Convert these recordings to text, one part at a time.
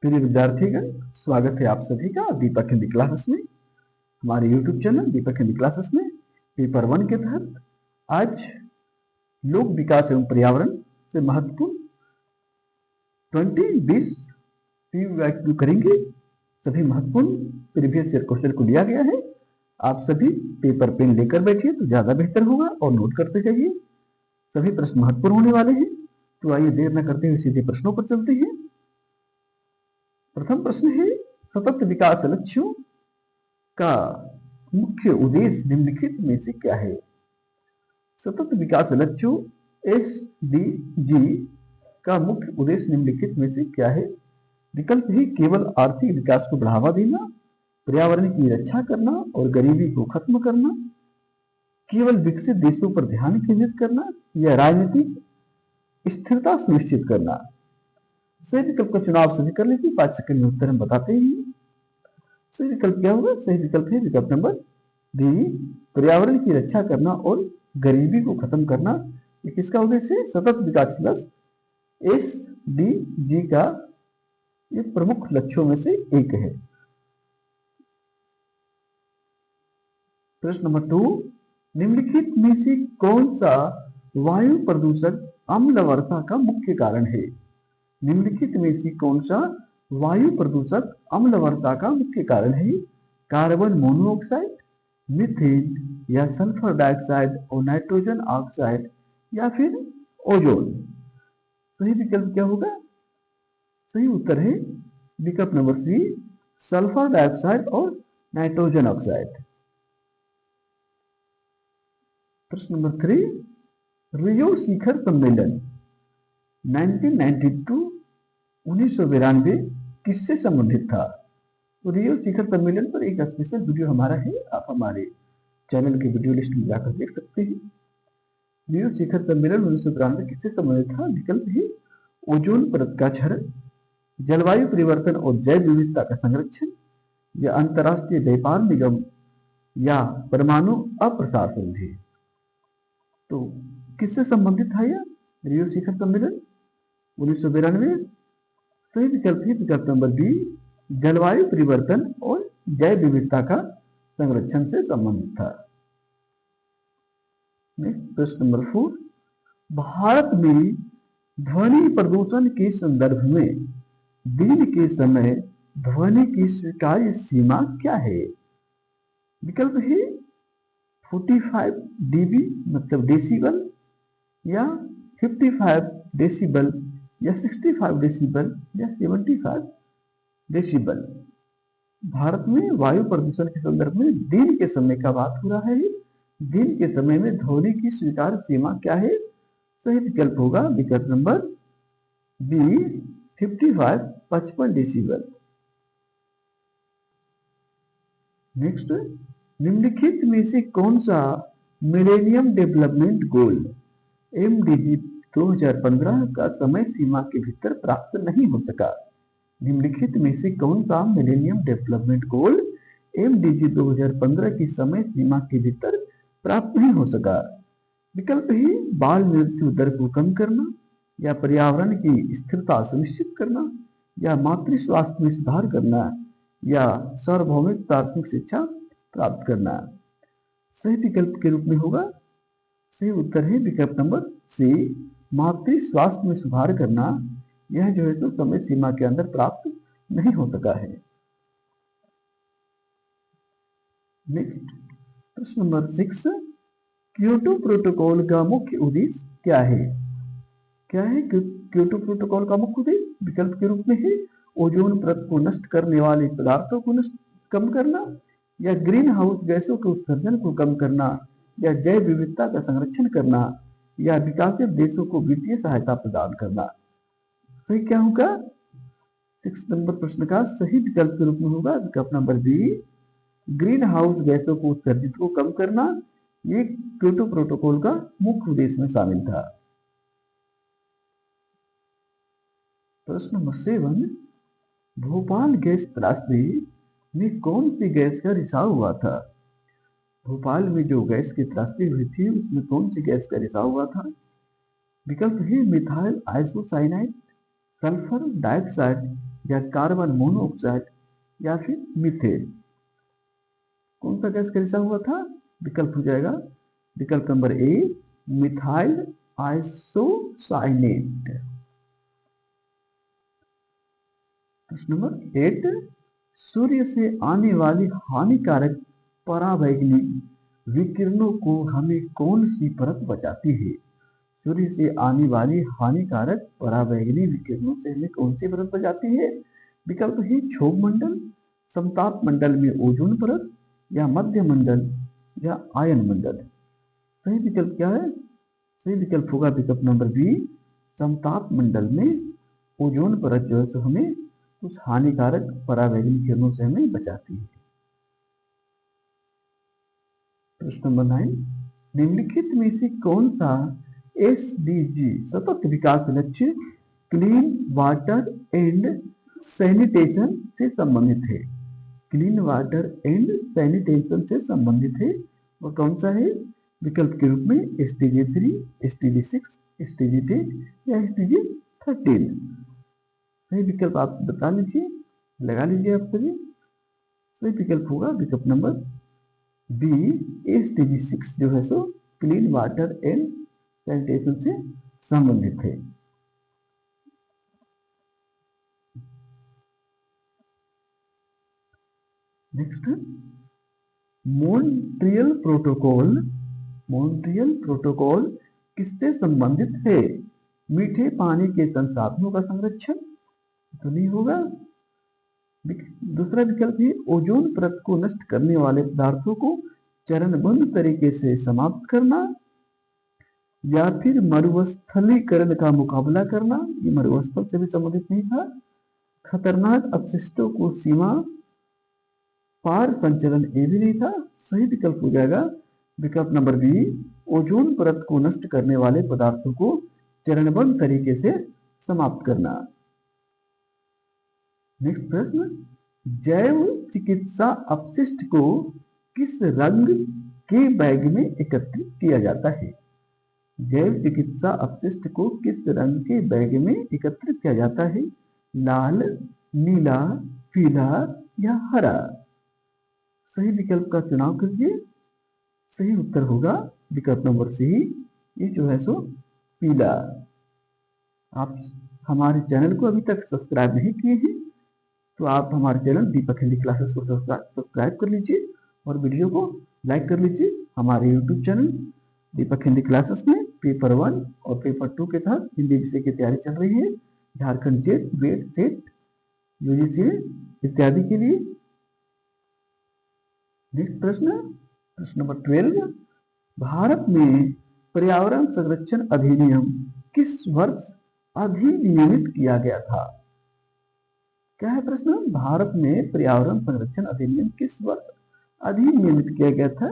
प्रिय विद्यार्थीगण, स्वागत है आप सभी का दीपक हिंदी क्लासेस में। हमारे YouTube चैनल दीपक हिंदी क्लासेस में पेपर 1 के तहत आज लोक विकास एवं पर्यावरण से महत्वपूर्ण 20-20 PYQ करेंगे। सभी महत्वपूर्ण प्रीवियस ईयर क्वेश्चन को लिया गया है। आप सभी पेपर पेन लेकर बैठिए तो ज्यादा बेहतर होगा और नोट करते जाइए। सभी प्रश्न महत्वपूर्ण होने वाले हैं, तो आइए देर न करते हुए सीधे प्रश्नों पर चलते हैं। प्रथम प्रश्न है, सतत विकास लक्ष्यों का मुख्य उद्देश्य निम्नलिखित में से क्या है? सतत विकास लक्ष्यों SDG का मुख्य उद्देश्य निम्नलिखित में से क्या है? विकल्प ही केवल आर्थिक विकास को बढ़ावा देना, पर्यावरण की रक्षा करना और गरीबी को खत्म करना, केवल विकसित देशों पर ध्यान केंद्रित करना या राजनीतिक स्थिरता सुनिश्चित करना। सही विकल्प का चुनाव सभी कर लीजिए। 5 सेकंड में उत्तर हम बताते हैं। सही विकल्प क्या होगा? सही विकल्प है विकल्प नंबर बी, पर्यावरण की रक्षा करना और गरीबी को खत्म करना। ये किसका उद्देश्य है? सतत विकास प्लस SDG का ये प्रमुख लक्ष्यों में से एक है। प्रश्न नंबर 2, निम्नलिखित में से कौन सा वायु प्रदूषक अम्ल वर्षा का मुख्य कारण है? निम्नलिखित में से कौन सा वायु प्रदूषक अम्ल वर्षा का मुख्य कारण है? कार्बन मोनोऑक्साइड, मीथेन या सल्फर डाइऑक्साइड और नाइट्रोजन ऑक्साइड या फिर ओजोन। सही विकल्प क्या होगा? सही उत्तर है विकल्प नंबर सी, सल्फर डाइऑक्साइड और नाइट्रोजन ऑक्साइड। प्रश्न नंबर 3, रियो शिखर सम्मेलन 1992 किससे संबंधित था? तो रियो शिखर सम्मेलन पर एक स्पेशल वीडियो हमारा है, आप हमारे चैनल के वीडियो लिस्ट में जाकर देख सकते हैं। रियो शिखर सम्मेलन 1993 किससे संबंधित था? विकल्प है ओजोन परत का क्षरण, जलवायु परिवर्तन और जैव विविधता का संरक्षण या अंतरराष्ट्रीय व्यापार निगम या परमाणु अप्रसार संधि। तो किससे संबंधित था यह रियो शिखर सम्मेलन 1992? सही विकल्प है विकल्प नंबर बी, जलवायु परिवर्तन और जैव विविधता का संरक्षण से संबंधित था। प्रश्न नंबर 4, भारत में ध्वनि प्रदूषण के संदर्भ में दिन के समय ध्वनि की स्वीकार्य सीमा क्या है? विकल्प है 45 dB मतलब डेसिबल या 55 डेसिबल या 65 डेसिबल या 75 डेसिबल। भारत में वायु प्रदूषण के संदर्भ में दिन के समय का बात हो रहा है। दिन के समय में ध्वनि की स्वीकार्य सीमा क्या है? सही विकल्प होगा विकल्प नंबर बी, 55 डेसिबल। नेक्स्ट, निम्नलिखित में से कौन सा मिलेनियम डेवलपमेंट गोल MDG 2015 का समय सीमा के भीतर प्राप्त नहीं हो सका? निम्नलिखित में से कौन सा मिलेनियम डेवलपमेंट गोल MDG 2015 की समय सीमा के भीतर प्राप्त नहीं हो सका? विकल्प ही बाल मृत्यु दर को कम करना या पर्यावरण की स्थिरता सुनिश्चित करना या मातृ स्वास्थ्य में सुधार करना या सार्वभौमिक प्राथमिक शिक्षा प्राप्त करना। सही विकल्प के रूप में होगा, सही उत्तर है विकल्प नंबर सी, मातृ स्वास्थ्य में सुधार करना। यह जो है तो समय सीमा के अंदर प्राप्त नहीं हो सका है। नेक्स्ट, प्रश्न नंबर 6, क्योटो प्रोटोकॉल का मुख्य उद्देश्य क्या है? क्या है क्योटो प्रोटोकॉल का मुख्य उद्देश्य? विकल्प के रूप में है ओजोन परत को नष्ट करने वाले पदार्थों को कम करना या ग्रीन हाउस गैसों के उत्सर्जन को कम करना या जैव विविधता का संरक्षण करना या विकासशील देशों को वित्तीय सहायता प्रदान करना। सही क्या होगा? 6 नंबर प्रश्न का सही विकल्प के रूप में होगा विकल्प नंबर बी, ग्रीन हाउस गैसों को उत्सर्जित को कम करना। ये क्योटो प्रोटोकॉल का मुख्य उद्देश्य में शामिल था। प्रश्न नंबर 7, भोपाल गैस त्रासदी में कौन सी गैस का रिसाव हुआ था? भोपाल में जो गैस की त्रासदी हुई थी उसमें कौन सी गैस का रिसाव हुआ था? विकल्प है मिथाइल आइसोसाइनाइड, सल्फर डाइऑक्साइड या कार्बन मोनोऑक्साइड या फिर मीथेन? कौन सा गैस का रिसा हुआ था? विकल्प हो जाएगा विकल्प नंबर ए मिथाइल आइसोसाइनेट। प्रश्न नंबर 8, सूर्य से आने वाली हानिकारक पराबैंगनी विकिरणों को हमें कौन सी परत बचाती है? सूर्य से आने वाली हानिकारक पराबैंगनी विकिरणों से हमें कौन सी परत बचाती है? विकल्प है क्षोभ मंडल, समताप मंडल में ओजोन परत, या मध्य मंडल, या आयन मंडल। सही विकल्प क्या है? सही विकल्प होगा विकल्प नंबर बी समताप मंडल में ओजोन परत जो है सो हमें उस हानिकारक पराबैंगनी किरणों से हमें बचाती है। प्रश्न नंबर 9, निम्नलिखित में से कौन सा एसडीजी सतत विकास लक्ष्य क्लीन वाटर एंड सैनिटेशन से संबंधित है? क्लीन वाटर एंड सैनिटेशन से संबंधित है वो कौन सा है? विकल्प के रूप में एसडीजी 3, एसडीजी 6, एसडीजी 10 या एसडीजी 13। सही विकल्प आप बता लीजिए, लगा लीजिए आप सभी। सही विकल्प होगा विकल्प नंबर बी एसडीजी 6 जो है so clean water and sanitation से संबंधित है। Next, Montreal protocol, Montreal protocol किससे संबंधित है? मीठे पानी के संसाधनों का संरक्षण तो नहीं होगा। दूसरा विकल्प है ओजोन परत को नष्ट करने वाले पदार्थों को चरणबद्ध तरीके से समाप्त करना, या फिर मरुस्थलीकरण का मुकाबला करना, ये मरुस्थल से भी संबंधित नहीं था। खतरनाक अपशिष्टों को सीमा पार संचलन ये भी नहीं था। सही विकल्प हो जाएगा विकल्प नंबर बी ओजोन परत को नष्ट करने वाले पदार्थों को चरणबद्ध तरीके से समाप्त करना। नेक्स्ट प्रश्न, जैव चिकित्सा अपशिष्ट को किस रंग के बैग में एकत्रित किया जाता है? जैव चिकित्सा अपशिष्ट को किस रंग के बैग में एकत्रित किया जाता है? लाल, नीला, पीला या हरा? सही विकल्प का चुनाव कीजिए। सही उत्तर होगा विकल्प नंबर सी, ये जो है सो पीला। आप हमारे चैनल को अभी तक सब्सक्राइब नहीं किए हैं तो आप हमारे चैनल दीपक हिंदी क्लासेस को सब्सक्राइब कर लीजिए और वीडियो को लाइक कर लीजिए। हमारे यूट्यूब चैनल दीपक हिंदी क्लासेस में पेपर 1 और पेपर 2 के तहत हिंदी विषय की तैयारी चल रही है, झारखंड जेट, वेट, सेट, यूजीसी इत्यादि के लिए। नेक्स्ट प्रश्न, प्रश्न नंबर 12, भारत में पर्यावरण संरक्षण अधिनियम किस वर्ष अधिनियमित किया गया था? क्या है प्रश्न? भारत में पर्यावरण संरक्षण अधिनियम किस वर्ष अधिनियमित किया गया था?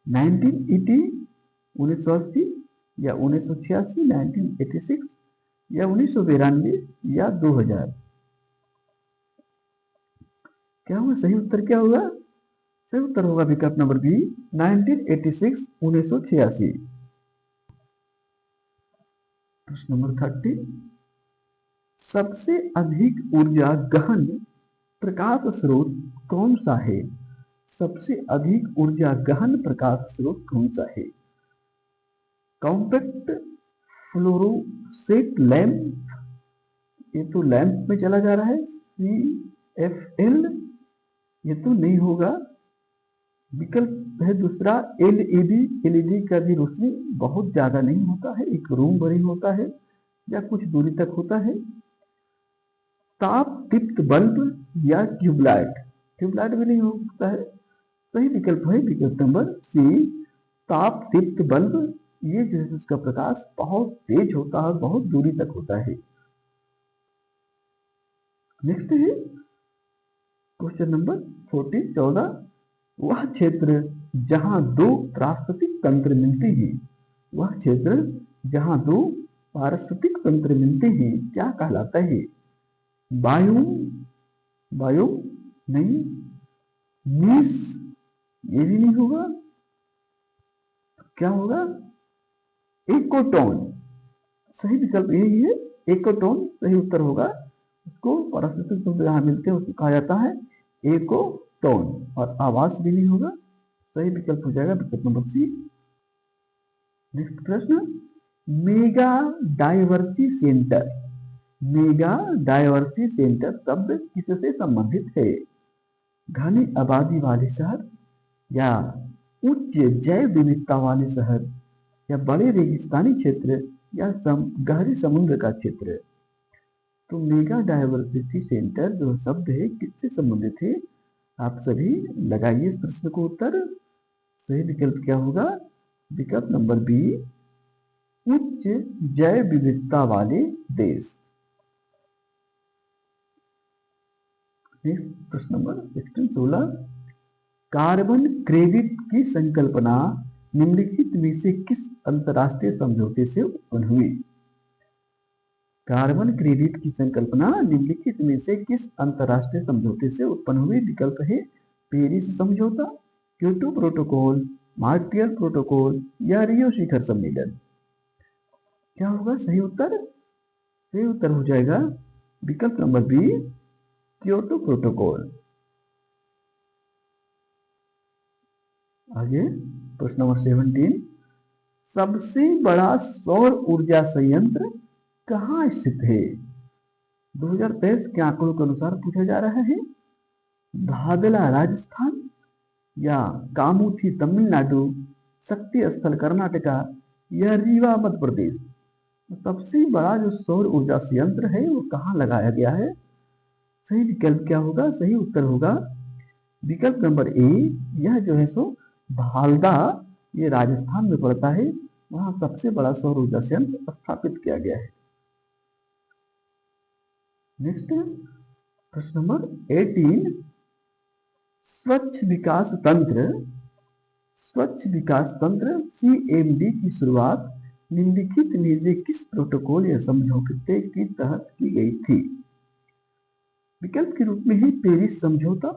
1980, 1980 या 1986, 1986 या 1992 या 2000? क्या होगा सही उत्तर? क्या होगा सही उत्तर? होगा विकल्प नंबर बी 1986, 1986। प्रश्न नंबर 30, सबसे अधिक ऊर्जा गहन प्रकाश स्रोत कौन सा है? सबसे अधिक ऊर्जा गहन प्रकाश स्रोत कौन सा है? कॉम्पैक्ट फ्लोरोसेंट लैंप, ये तो लैंप में चला जा रहा है। CFL, ये तो नहीं होगा। विकल्प है दूसरा एलईडी, एलईडी का भी रोशनी बहुत ज्यादा नहीं होता है, एक रूम भर ही होता है या कुछ दूरी तक होता है। ताप दीप्त बल्ब या ट्यूबलाइट, ट्यूबलाइट भी नहीं हो सकता है। सही विकल्प है विकल्प नंबर सी ताप दीप्त बल्ब। ये जो है उसका प्रकाश बहुत तेज होता है, बहुत दूरी तक होता है। नेक्स्ट है क्वेश्चन नंबर 14, वह क्षेत्र जहां दो पारिस्थितिक तंत्र मिलते हैं, वह क्षेत्र जहां दो पारिस्थितिक तंत्र मिलते हैं क्या कहलाता है? बायोम, बायोम नहीं, नीस ये भी नहीं होगा। क्या होगा? इकोटोन। सही विकल्प यही है, इकोटोन सही उत्तर होगा। को प्राकृतिक शब्द जहाँ मिलते हैं उसको कहा जाता है एकोटोन, और आवास भी नहीं होगा। सही विकल्प हो जाएगा विकल्प नंबर सी। नेक्स्ट प्रश्न, मेगा डायवर्सी सेंटर। मेगा डायवर्सी सेंटर शब्द किससे संबंधित है? घनी आबादी वाले शहर, या उच्च जैव विविधता वाले शहर, या बड़े रेगिस्तानी क्षेत्र, या गहरे समुद्र का क्षेत्र। तो मेगा डायवर्सिटी सेंटर जो शब्द है किससे संबंधित है? आप सभी लगाइए इस प्रश्न को उत्तर। सही विकल्प क्या होगा? विकल्प नंबर बी, उच्च जैव विविधता वाले देश। प्रश्न नंबर 16, कार्बन क्रेडिट की संकल्पना निम्नलिखित में से किस अंतरराष्ट्रीय समझौते से उत्पन्न हुई? कार्बन क्रेडिट की संकल्पना निम्नलिखित में से किस अंतरराष्ट्रीय समझौते से उत्पन्न हुई? विकल्प है पेरिस समझौता, क्योटो प्रोटोकॉल, मॉन्ट्रियल प्रोटोकॉल, या रियो शिखर सम्मेलन। क्या होगा सही उत्तर? सही उत्तर हो जाएगा विकल्प नंबर बी, क्योटो प्रोटोकॉल। आगे प्रश्न नंबर 17, सबसे बड़ा सौर ऊर्जा संयंत्र कहाँ स्थित है? 2023 के आंकड़ों के अनुसार पूछा जा रहा है। भादला राजस्थान, या कामुठी तमिलनाडु, शक्ति स्थल कर्नाटका, या रीवा मध्य प्रदेश। सबसे बड़ा जो सौर ऊर्जा संयंत्र है वो कहाँ लगाया गया है? सही विकल्प क्या होगा? सही उत्तर होगा विकल्प नंबर ए, यह जो है सो भालदा, ये राजस्थान में पड़ता है, वहां सबसे बड़ा सौर ऊर्जा संयंत्र स्थापित किया गया है। नेक्स्ट प्रश्न नंबर 18, स्वच्छ विकास तंत्र CMD की शुरुआत निम्नलिखित में से किस प्रोटोकॉल या समझौते के तहत की गई थी? विकल्प के रूप में है पेरिस समझौता,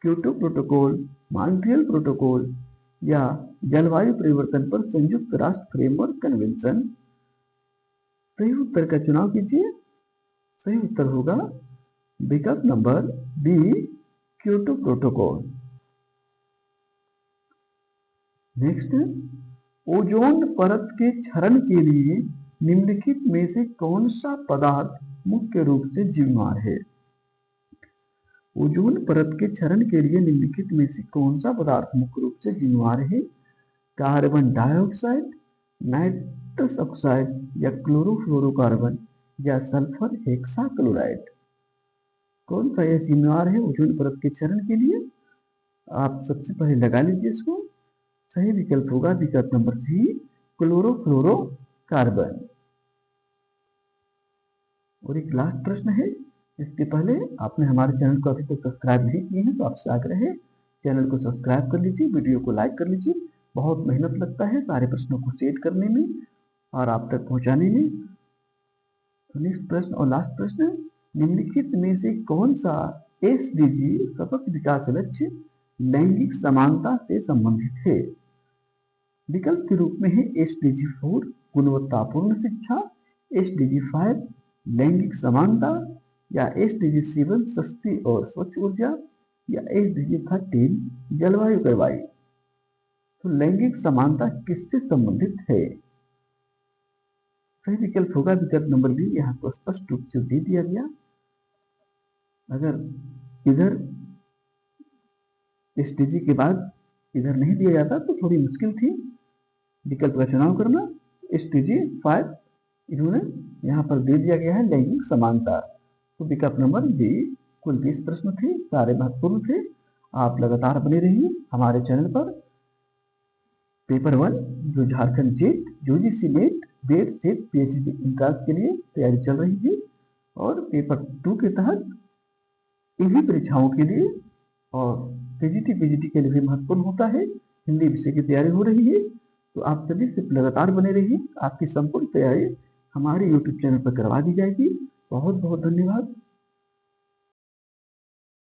क्योटो प्रोटोकॉल, मॉन्ट्रियल प्रोटोकॉल, या जलवायु परिवर्तन पर संयुक्त राष्ट्र फ्रेमवर्क कन्वेंशन। सही उत्तर का चुनाव कीजिए। सही उत्तर होगा विकल्प number B, Kyoto protocol. Next, ozone परत के क्षरण के लिए निम्नलिखित में से कौन सा पदार्थ मुख्य रूप से जिम्मेदार है? ओजोन परत के क्षरण के लिए निम्नलिखित में से कौन सा पदार्थ मुख्य रूप से जिम्मेदार है? कार्बन डाइऑक्साइड, नाइट्रस ऑक्साइड, या क्लोरोफ्लोरोकार्बन, या सल्फर हेक्साक्लोराइड। कौन सा यह जिम्मेदार है ओजोन परत के क्षरण के लिए? आप सबसे पहले लगा लीजिए इसको। सही विकल्प होगा विकल्प नंबर सी, क्लोरोफ्लोरोकार्बन। और एक लास्ट प्रश्न है, इसके पहले आपने हमारे चैनल को अभी तक सब्सक्राइब नहीं किए हैं तो आपसे आग्रह है चैनल को सब्सक्राइब कर लीजिए, वीडियो को लाइक कर लीजिए। बहुत मेहनत लगता है सारे प्रश्नों को सेट करने में और आप तक पहुंचाने में। तो नेक्स्ट प्रश्न और लास्ट प्रश्न, निम्नलिखित में से कौन सा SDG सतत विकास लक्ष्य लैंगिक समानता से संबंधित है? विकल्प के रूप में है SDG 4 गुणवत्तापूर्ण शिक्षा, SDG 5 लैंगिक समानता, या SDG 7 सस्ती और स्वच्छ ऊर्जा, या SDG 13 जलवायु कार्रवाई। तो लैंगिक समानता किससे संबंधित है? सही विकल्प होगा विकल्प नंबर बी, यहाँ तो स्पष्ट रूप से दे दिया गया। अगर इधर SDG के बाद इधर नहीं दिया जाता तो थोड़ी मुश्किल थी विकल्प का चुनाव करना। SDG 5 इन्होंने यहाँ पर दे दिया गया है लैंगिक समानता। तो विकल्प नंबर बी। कुल 20 प्रश्न थे, सारे महत्वपूर्ण थे। आप लगातार बने रहिए हमारे चैनल पर। पेपर 1 जो झारखंड जेट, यूजीसी नेट, बेट सेट PhD इंट्रांस के लिए तैयारी चल रही है, और पेपर 2 के तहत इन्हीं परीक्षाओं के लिए और PGT के लिए भी महत्वपूर्ण होता है, हिंदी विषय की तैयारी हो रही है। तो आप सभी सिर्फ लगातार बने रहिए, आपकी संपूर्ण तैयारी हमारे YouTube चैनल पर करवा दी जाएगी। बहुत बहुत धन्यवाद।